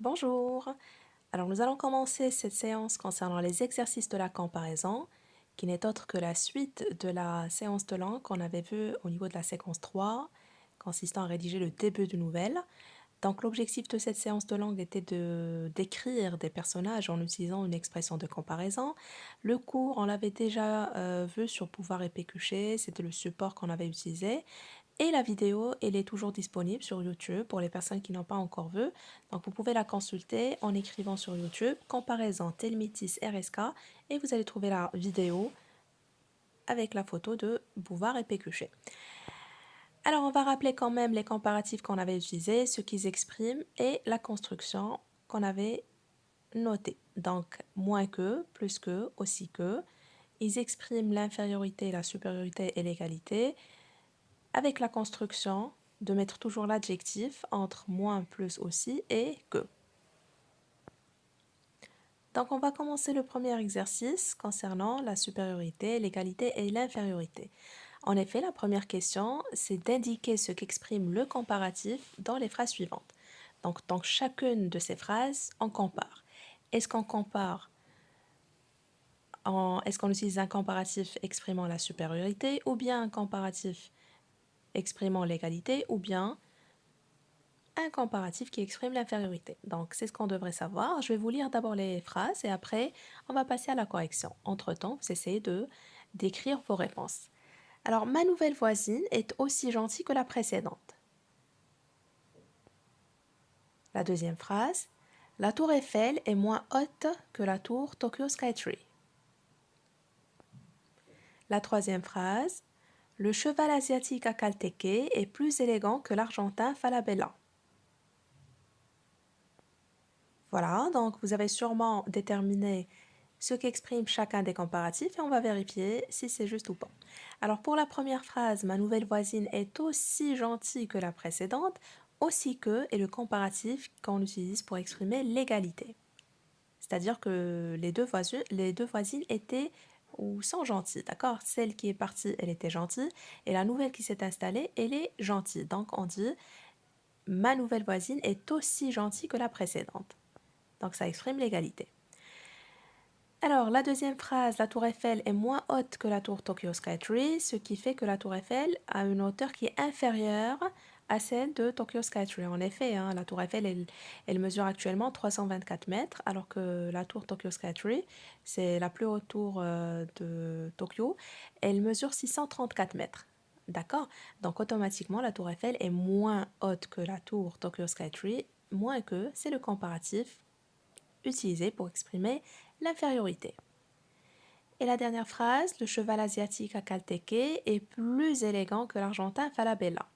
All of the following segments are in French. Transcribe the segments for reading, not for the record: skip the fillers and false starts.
Bonjour. Alors nous allons commencer cette séance concernant les exercices de la comparaison, qui n'est autre que la suite de la séance de langue qu'on avait vue au niveau de la séquence 3, consistant à rédiger le début de nouvelle. Donc l'objectif de cette séance de langue était de d'écrire des personnages en utilisant une expression de comparaison. Le cours, on l'avait déjà vu sur Pouvoir et Pécuchet, c'était le support qu'on avait utilisé. Et la vidéo, elle est toujours disponible sur YouTube pour les personnes qui n'ont pas encore vu. Donc vous pouvez la consulter en écrivant sur YouTube comparaison Telmitis RSK et vous allez trouver la vidéo avec la photo de Bouvard et Pécuchet. Alors on va rappeler quand même les comparatifs qu'on avait utilisés, ce qu'ils expriment et la construction qu'on avait notée. Donc moins que, plus que, aussi que. Ils expriment l'infériorité, la supériorité et l'égalité avec la construction de mettre toujours l'adjectif entre moins, plus aussi et que. Donc on va commencer le premier exercice concernant la supériorité, l'égalité et l'infériorité. En effet, la première question, c'est d'indiquer ce qu'exprime le comparatif dans les phrases suivantes. Donc dans chacune de ces phrases, on compare. Est-ce qu'on compare est-ce qu'on utilise un comparatif exprimant la supériorité ou bien un comparatif exprimant l'égalité ou bien un comparatif qui exprime l'infériorité. Donc, c'est ce qu'on devrait savoir. Je vais vous lire d'abord les phrases et après, on va passer à la correction. Entre-temps, vous essayez d'écrire vos réponses. Alors, ma nouvelle voisine est aussi gentille que la précédente. La deuxième phrase, la tour Eiffel est moins haute que la tour Tokyo Skytree. La troisième phrase, le cheval asiatique à Calteke est plus élégant que l'argentin Falabella. Voilà, donc vous avez sûrement déterminé ce qu'exprime chacun des comparatifs et on va vérifier si c'est juste ou pas. Alors pour la première phrase, ma nouvelle voisine est aussi gentille que la précédente, aussi que est le comparatif qu'on utilise pour exprimer l'égalité. C'est-à-dire que les deux voisines étaient ou sont gentilles, d'accord? Celle qui est partie, elle était gentille et la nouvelle qui s'est installée, elle est gentille. Donc on dit ma nouvelle voisine est aussi gentille que la précédente. Donc ça exprime l'égalité. Alors, la deuxième phrase, la tour Eiffel est moins haute que la tour Tokyo Skytree, ce qui fait que la tour Eiffel a une hauteur qui est inférieure à celle de Tokyo Skytree. En effet, la tour Eiffel, elle mesure actuellement 324 mètres, alors que la tour Tokyo Skytree, c'est la plus haute tour de Tokyo, elle mesure 634 mètres. D'accord? Donc, automatiquement, la tour Eiffel est moins haute que la tour Tokyo Skytree, moins que, c'est le comparatif utilisé pour exprimer l'infériorité. Et la dernière phrase, le cheval asiatique à Calteke est plus élégant que l'argentin Falabella.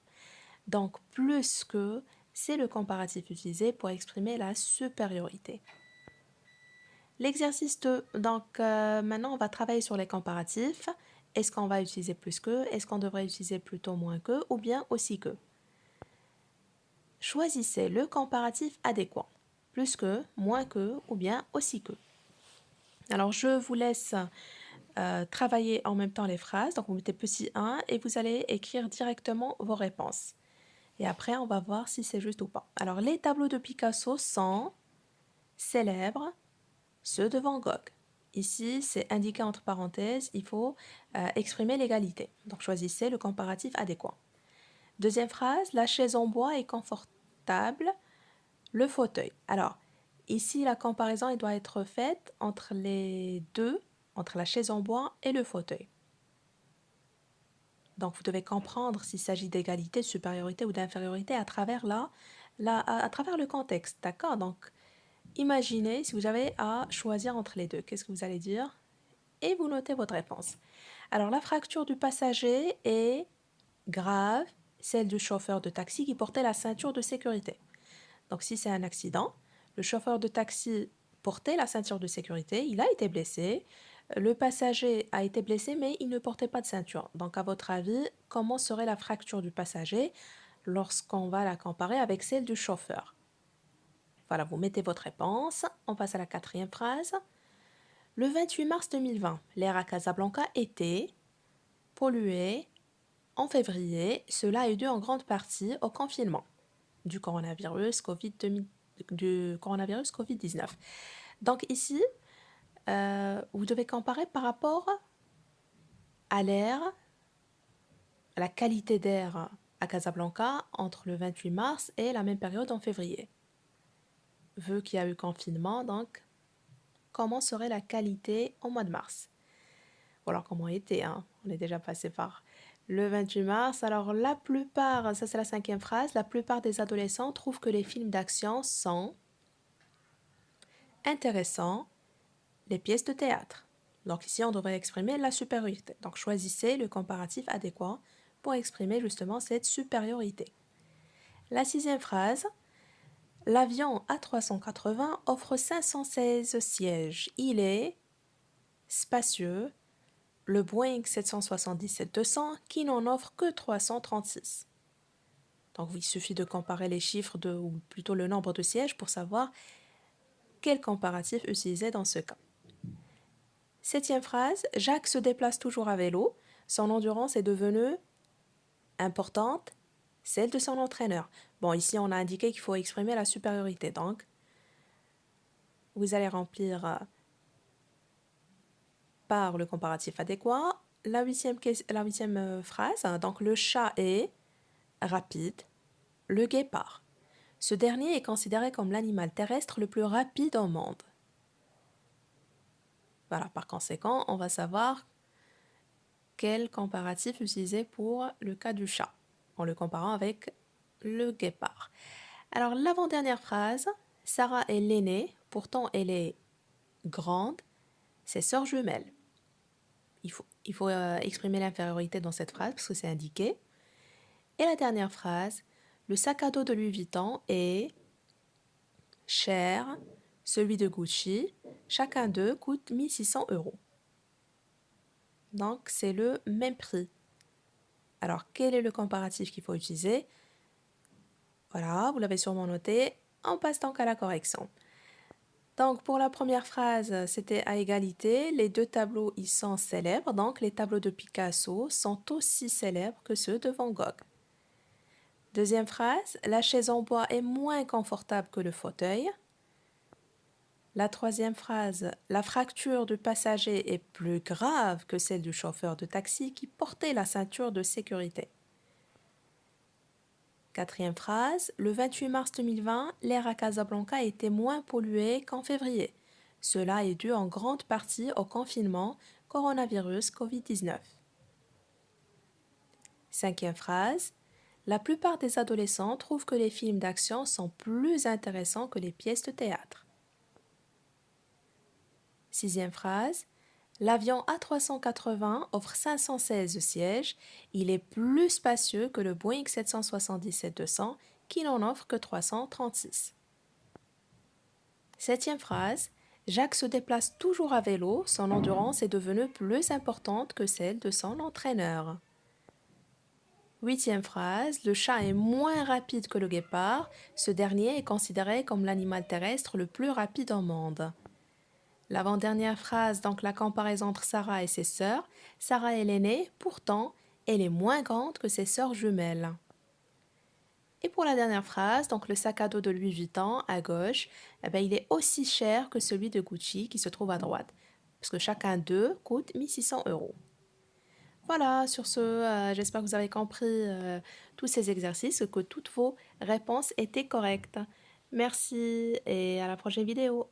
Donc plus que, c'est le comparatif utilisé pour exprimer la supériorité. L'exercice 2, donc maintenant on va travailler sur les comparatifs. Est-ce qu'on va utiliser plus que, est-ce qu'on devrait utiliser plutôt moins que ou bien aussi que? Choisissez le comparatif adéquat, plus que, moins que ou bien aussi que. Alors je vous laisse travailler en même temps les phrases. Donc vous mettez petit 1 et vous allez écrire directement vos réponses. Et après, on va voir si c'est juste ou pas. Alors les tableaux de Picasso sont célèbres, ceux de Van Gogh. Ici, c'est indiqué entre parenthèses, il faut exprimer l'égalité. Donc choisissez le comparatif adéquat. Deuxième phrase, la chaise en bois est confortable, le fauteuil. Alors, ici, la comparaison elle doit être faite entre les deux, entre la chaise en bois et le fauteuil. Donc, vous devez comprendre s'il s'agit d'égalité, de supériorité ou d'infériorité à travers à travers le contexte. D'accord? Donc, imaginez si vous avez à choisir entre les deux. Qu'est-ce que vous allez dire? Et vous notez votre réponse. Alors, la fracture du passager est grave, celle du chauffeur de taxi qui portait la ceinture de sécurité. Donc, si c'est un accident, le chauffeur de taxi portait la ceinture de sécurité, il a été blessé. Le passager a été blessé, mais il ne portait pas de ceinture. Donc, à votre avis, comment serait la fracture du passager lorsqu'on va la comparer avec celle du chauffeur? Voilà, vous mettez votre réponse. On passe à la quatrième phrase. Le 28 mars 2020, l'air à Casablanca était pollué. En février, cela est dû en grande partie au confinement du coronavirus Covid-19. du coronavirus Covid-19. Donc ici, vous devez comparer par rapport à l'air, à la qualité d'air à Casablanca entre le 28 mars et la même période en février. Vu qu'il y a eu confinement, donc, comment serait la qualité au mois de mars? Ou alors comment était, hein? On est déjà passé par le 28 mars. Alors la plupart, ça c'est la 5e phrase, la plupart des adolescents trouvent que les films d'action sont intéressants, les pièces de théâtre. Donc ici, on devrait exprimer la supériorité. Donc choisissez le comparatif adéquat pour exprimer justement cette supériorité. La 6e phrase, l'avion A380 offre 516 sièges. Il est spacieux. Le Boeing 777-200 qui n'en offre que 336. Donc il suffit de comparer les chiffres ou plutôt le nombre de sièges pour savoir quel comparatif utiliser dans ce cas. 7e phrase, Jacques se déplace toujours à vélo. Son endurance est devenue importante, celle de son entraîneur. Bon, ici on a indiqué qu'il faut exprimer la supériorité. Donc, vous allez remplir par le comparatif adéquat. La 8e phrase, donc le chat est rapide, le guépard. Ce dernier est considéré comme l'animal terrestre le plus rapide au monde. Voilà, par conséquent, on va savoir quel comparatif utiliser pour le cas du chat, en le comparant avec le guépard. Alors, l'avant-dernière phrase, Sarah est l'aînée, pourtant elle est grande, c'est sœur jumelle. Il faut exprimer l'infériorité dans cette phrase parce que c'est indiqué. Et la dernière phrase, le sac à dos de Louis Vuitton est cher, celui de Gucci, chacun d'eux coûte 1600 €. Donc, c'est le même prix. Alors, quel est le comparatif qu'il faut utiliser? Voilà, vous l'avez sûrement noté. On passe donc à la correction. Donc, pour la première phrase, c'était à égalité. Les deux tableaux y sont célèbres. Donc, les tableaux de Picasso sont aussi célèbres que ceux de Van Gogh. Deuxième phrase, la chaise en bois est moins confortable que le fauteuil. La troisième phrase, la fracture du passager est plus grave que celle du chauffeur de taxi qui portait la ceinture de sécurité. Quatrième phrase, le 28 mars 2020, l'air à Casablanca était moins pollué qu'en février. Cela est dû en grande partie au confinement coronavirus Covid-19. Cinquième phrase, la plupart des adolescents trouvent que les films d'action sont plus intéressants que les pièces de théâtre. Sixième phrase, l'avion A380 offre 516 sièges. Il est plus spacieux que le Boeing 777-200 qui n'en offre que 336. Septième phrase, Jacques se déplace toujours à vélo. Son endurance est devenue plus importante que celle de son entraîneur. Huitième phrase, le chat est moins rapide que le guépard. Ce dernier est considéré comme l'animal terrestre le plus rapide au monde. L'avant-dernière phrase, donc la comparaison entre Sarah et ses sœurs. Sarah est l'aînée, pourtant, elle est moins grande que ses sœurs jumelles. Et pour la dernière phrase, donc le sac à dos de Louis Vuitton à gauche, il est aussi cher que celui de Gucci qui se trouve à droite, parce que chacun d'eux coûte 1600 €. Voilà, sur ce, j'espère que vous avez compris tous ces exercices, que toutes vos réponses étaient correctes. Merci et à la prochaine vidéo.